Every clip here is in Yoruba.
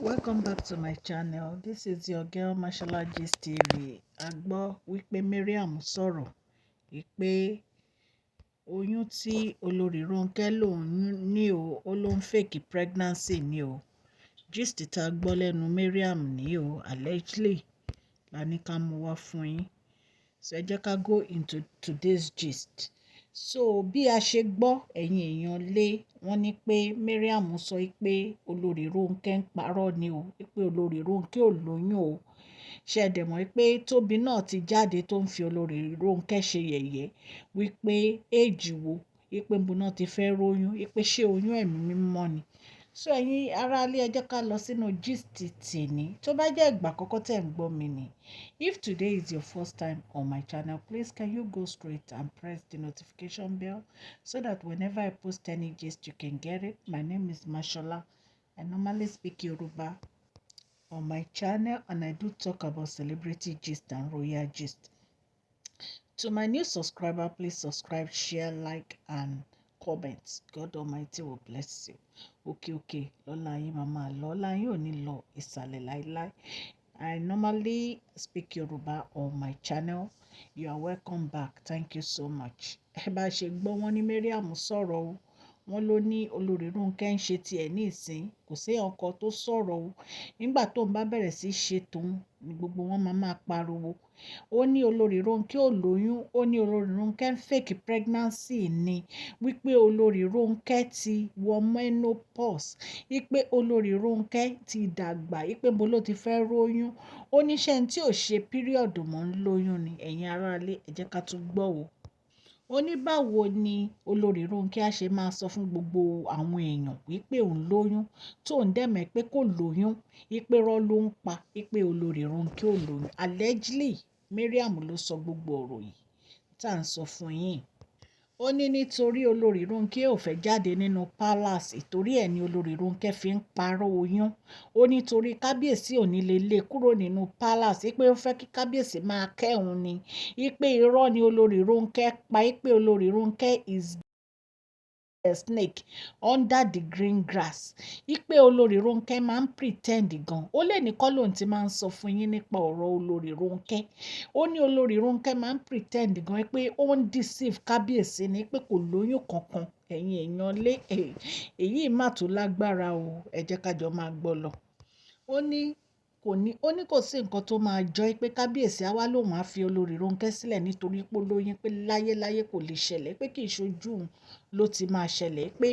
Welcome back to my channel. This is your girl Mashola Gist TV. A gbọ́ wípé Mariam sọ̀rọ̀ wípé oyún tí Olori Ronke lòun ní ó ló ń fake pregnancy ní o. Gist tá gbọ́ lẹ́nu Mariam ní o allegedly la ní ká mú wá fún yín. So ẹ jẹ́ ká go into today's gist. So bí a ṣe gbọ́ ẹ̀yin èèyàn lé wọ́n ní pé Mariam sọ pé Olori Ronke ń parọ́ ni o, pé Olori Ronke ò lóyún o. Ṣé ẹ dẹ̀ mọ̀ pé Tóbi náà ti jáde tó ń fi Olori Ronke ṣe yẹ̀yẹ́ wípé éèjì wo, wípé níbo náà ti fẹ́ róyún, wípé ṣé oyún ẹ̀mí mímọ́ ni. So ẹ̀yin aráalé ẹ jẹ́ ká lọ sínú gist tèní. Tó bá jẹ́ ìgbà àkọ́kọ́ tẹ́ ń gbọ́ mi ni. If today is your first time on my channel, please can you go straight and press the notification bell so that whenever I post any gist you can get it. My name is Mashola. I normally speak Yoruba on my channel and I do talk about celebrity gist and royal gist. To my new subscriber, please subscribe, share, like and comment. God Almighty will bless you. Okay. Lọ́la yín màmá lọ́la yín ò ní lọ ìsàlẹ̀ láíláí. I normally speak Yoruba on my channel. You are welcome back. Thank you so much. Ẹ bá ṣe gbọ́ wọn ní Mariam sọ̀rọ̀ o. Wọ́n ló ní Olori Ronke ń ṣe tiẹ̀ ní ìsìn. Kò sí ọkọ tó sọ̀rọ̀ o. Nígbà tó ń bá bẹ̀rẹ̀ sí ṣe tòun ni gbogbo wọn máa pariwo. Ó ní Olori Ronke ò lóyún. Ó ní Olori Ronke ń fake pregnancy ni. Wípé Olori Ronke ti wọ menopause. Wípé Olori Ronke ti dàgbà. Wípé níbo ló ti fẹ́ róyún. Ó ní ṣé ẹni tí ò ṣe period mọ́ ń lóyún ni. Ẹ̀yin aráalé ẹ jẹ́ ká tún gbọ́ o. Ó ní báwo ni Olori Ronke á ṣe máa sọ fún gbogbo àwọn èèyàn wípé òun lóyún tó ń dẹ̀mẹ̀ pé kò lóyún, wípé rọ́ ló ń pa, wípé Olori Ronke ò lóyún. Allegedly Mariam ló sọ gbogbo ọ̀rọ̀ yìí tá à ń sọ fún yín. Ó ní nítorí Olori Ronke ò fẹ́ jáde nínú palace, ìtorí ẹ̀ ni Olori Ronke fi ń parọ́ oyún. Ó nítorí kábíyèsí ò ní lè lé kúrò nínú palace, wípé ó fẹ́ kí kábíyèsí máa kẹ́hùn ni, wípé irọ́ ni Olori Ronke pa, wípé Olori Ronke is a snake under the green grass. Wípé Olori Ronke máa ń pretend gan. Ó lè ní kọ́ lóun ti máa ń sọ fún yín nípa ọ̀rọ̀ Olori Ronke. Ó ní Olori Ronke máa ń pretend gan pé ó ń deceive kábíyèsí ni pé kò lóyún kankan. Ẹ̀yin èèyàn lé èyí má tó lágbára o. Ẹ jẹ́ ká jọ máa gbọ́ lọ. Ó ní kò sí nǹkan tó máa jọ pé kábíyèsí á wá lóun á fi Olori Ronke sílẹ̀ nítorí pé ó lóyún, pé láyéláyé kò lè ṣẹlẹ̀, pé kì í ṣojú òun ló ti máa ṣẹlẹ̀, pé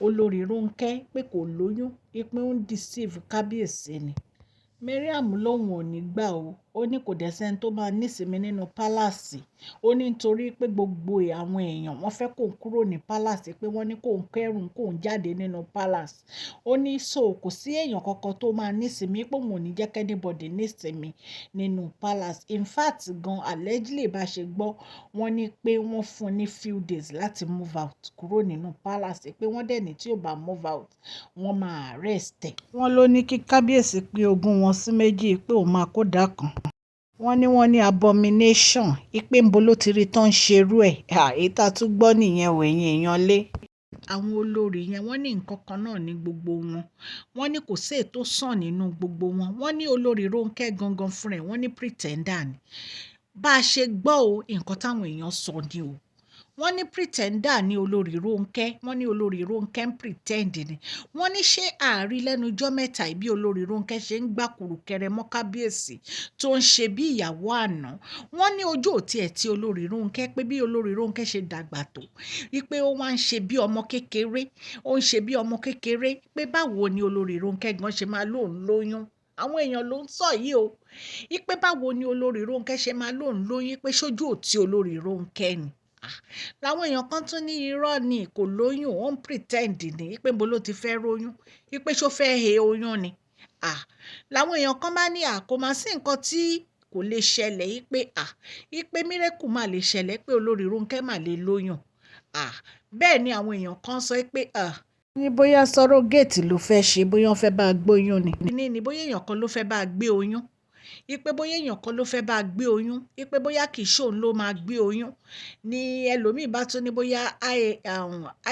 Olori Ronke pé kò lóyún, pé ó ń deceive kábíyèsí ni. Mariam lòun ò ní gbà o. Ó ní kò dẹ́sẹ́ni tó máa nísinmi nínú pálàsì. Ó ní nítorí pé gbogbo àwọn èèyàn wọ́n fẹ́ kó kúrò ní pálàsì, pé wọ́n ní kó ń kẹ́rùn kó ń jáde nínú pálàsì. Ó ní so kò sí èèyàn kankan tó máa nísinmi, pé òun ò ní jẹ́ anybody nísinmi nínú pálàsì. In fact gan allegedly bá ṣe gbọ́ wọ́n ní pé wọ́n fún ní few days láti move out kúrò nínú pálàsì, pé wọ́n dẹ̀ ní tí ò bá move out wọ́n máa arrest ẹ̀. Wọ́n ló ní kí kábíyèsí pín ogún wọn sí méjì, pé òun máa kó dà kan. Wọ́n ní abomination, pé níbo ló ti rí tán ṣerú ẹ̀. Èyí tá tún gbọ́ nìyẹn o ẹ̀yin èèyàn lé. Àwọn olórí yẹn wọ́n ní nǹkan kan náà ní gbogbo wọn. Wọ́n ní kò sí èyí tó sàn nínú gbogbo wọn. Wọ́n ní Olori Ronke gangan fúnra ẹ̀ wọ́n ní pretender ni. Bá a ṣe gbọ́ o nǹkan táwọn èèyàn sọ ni o. Wọ́n ní pretender ní Olori Ronke. Wọ́n ní Olori Ronke ń pretend ni. Wọ́n ní ṣé àárí lẹ́nu ọjọ́ mẹ́ta bí Olori Ronke ṣe ń gbá kùrùkẹrẹ mọ́ kábíyèsí tó ń ṣe bí ìyàwó àná. Wọ́n ní ojú òtí ẹ̀ tí Olori Ronke, pé bí Olori Ronke ṣe dàgbà tó, wípé ó wá ń ṣe bí ọmọ kékeré, ó ń ṣe bí ọmọ kékeré, pé báwo ni Olori Ronke gan ṣe máa lóun lóyún. Àwọn èèyàn ló ń sọ yìí o. Wípé báwo ni Olori Ronke ṣe máa lóun lóyún, pé ṣojú òtí Olori Ronke ni. Láwọn èèyàn kan tún ní irọ́ ni kò lóyún, ó ń pretend ni, pé níbo ló ti fẹ́ róyún, wípé ṣó fẹ́ he oyún ni. Láwọn èèyàn kan bá ní kò máa sí nǹkan tí kò lè ṣẹlẹ̀, wípé miracle máa lè ṣẹlẹ̀, pé Olori Ronke máa lè lóyún. Bẹ́ẹ̀ ni àwọn èèyàn kan sọ pé ní bóyá surrogate ló fẹ́ ṣe, bóyá wọ́n fẹ́ bá gbóyún ni. Ní bóyá èèyàn kan ló fẹ́ bá gbé oyún. ipe bóyá èèyàn kan ló fẹ́ bá gbé oyún, ipe bóyá kì í ṣòun ló máa gbé oyún, ni ẹlòmíì bá tún ní bóyá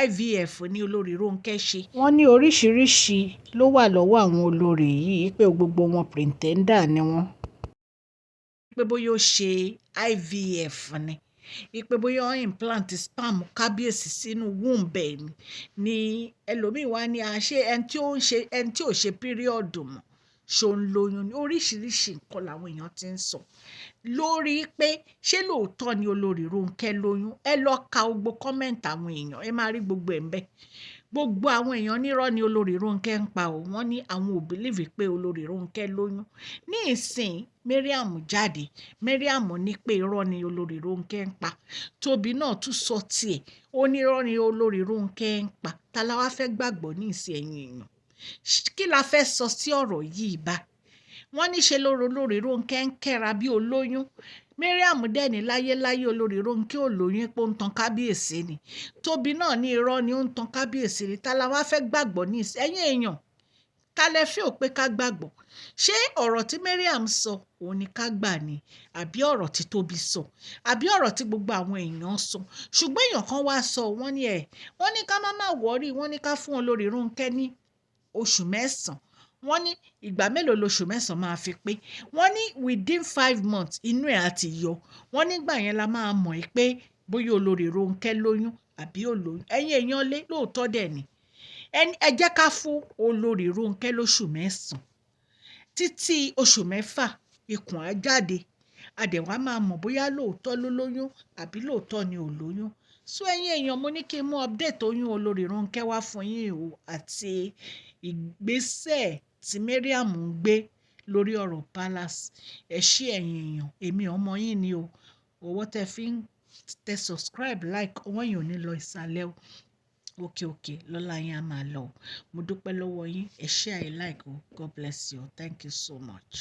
IVF ní Olórí Ronke ṣe. Wọ́n ní oríṣiríṣi ló wà lọ́wọ́ àwọn olórí yìí pé gbogbo wọn pretender ni wọ́n. Pé bóyá ó ṣe IVF ni pé bóyá ó implant sperm kábíyèsí sínú womb ẹ̀ ni ẹlòmíì wá ní àṣé ẹni tí ò ṣe period mọ́ ṣó ń lóyún ní oríṣiríṣi nǹkan làwọn èèyàn ti ń sọ lórí pé ṣé lóòótọ́ ni Olórí Ronke lóyún. Ẹ lọ ka gbogbo kọ́mẹ̀ntì àwọn èèyàn, ẹ máa rí gbogbo ẹ̀ ń bẹ̀. Gbogbo àwọn èèyàn nírọ́ ni Olórí Ronke ń pa ò, wọ́n ní àwọn ò believe pé Olórí Ronke lóyún. Ní ìsìn Mariam jáde, Mariam ní pé irọ́ ni Olórí Ronke ń pa. Tóbi náà tún sọ tiẹ̀, ó ní irọ́ ni Olórí Ronke ń pa. Ta la wá fẹ́ gbàgbọ́ ní ìsìn ẹ̀yin èèyàn? Kí la fẹ́ sọ sí ọ̀rọ̀ yìí bá? Wọ́n ní ṣe Olórí Ronke ń kẹ́ra bí olóyún. Mariam dẹ̀ ní láyéláyé Olórí Ronke ò lóyún pé ó ń tan kábíyèsí ni. Tóbi náà ní irọ́ ni ó ń tan kábíyèsí ni. Ta la wá fẹ́ gbàgbọ́ ní ìsìn ẹ̀yin èèyàn? Ta lẹ fẹ́ ò pé ká gbàgbọ́? Ṣé ọ̀rọ̀ tí Mariam sọ òun ni ká gbà ni, àbí ọ̀rọ̀ tí Tóbi sọ, àbí ọ̀rọ̀ tí gbogbo àwọn èèyàn sọ? Ṣùgbọ́n èèyàn kan wá sọ, wọ́n ní ká má wọ́rí, wọ́n ní ká fún Olórí Ronke ní oṣù 9. Wọ́n ní ìgbà mélòó lóṣù 9 máa fi pé? Wọ́n ní within 5 months inú ẹ̀ á ti yọ. Wọ́n nígbà yẹn la máa mọ̀ pé bóyá Olórí Ronke lóyún àbí ò lóyún. Ẹ̀yin èèyàn lé lóòótọ́ dẹ̀ ni. Ẹ jẹ́ ká fún Olórí Ronke lóṣù 9 títí oṣù 6 ikùn á jáde. Àdẹ̀wá máa mọ̀ bóyá lóòótọ́ ló lóyún àbí lóòótọ́ ni ò lóyún. So ẹ̀yin èèyàn, mo ní kí n mú update oyún Olórí Ronke wá fún yín o, àti ìgbésẹ̀ tí Mariam ń gbé lórí ọ̀rọ̀ palace. Ẹ ṣé ẹ̀yin èèyàn, èmi ọmọ yín ni o. Owó tẹ fi ń tẹ subscribe, like, ọwọ́ yín ò ní lọ ìsàlẹ̀ o. Òkè lọ́lá yín á máa lọ. Mo dúpẹ́ lọ́wọ́ yín. Ẹ ṣé I like o. God bless you. Thank you so much.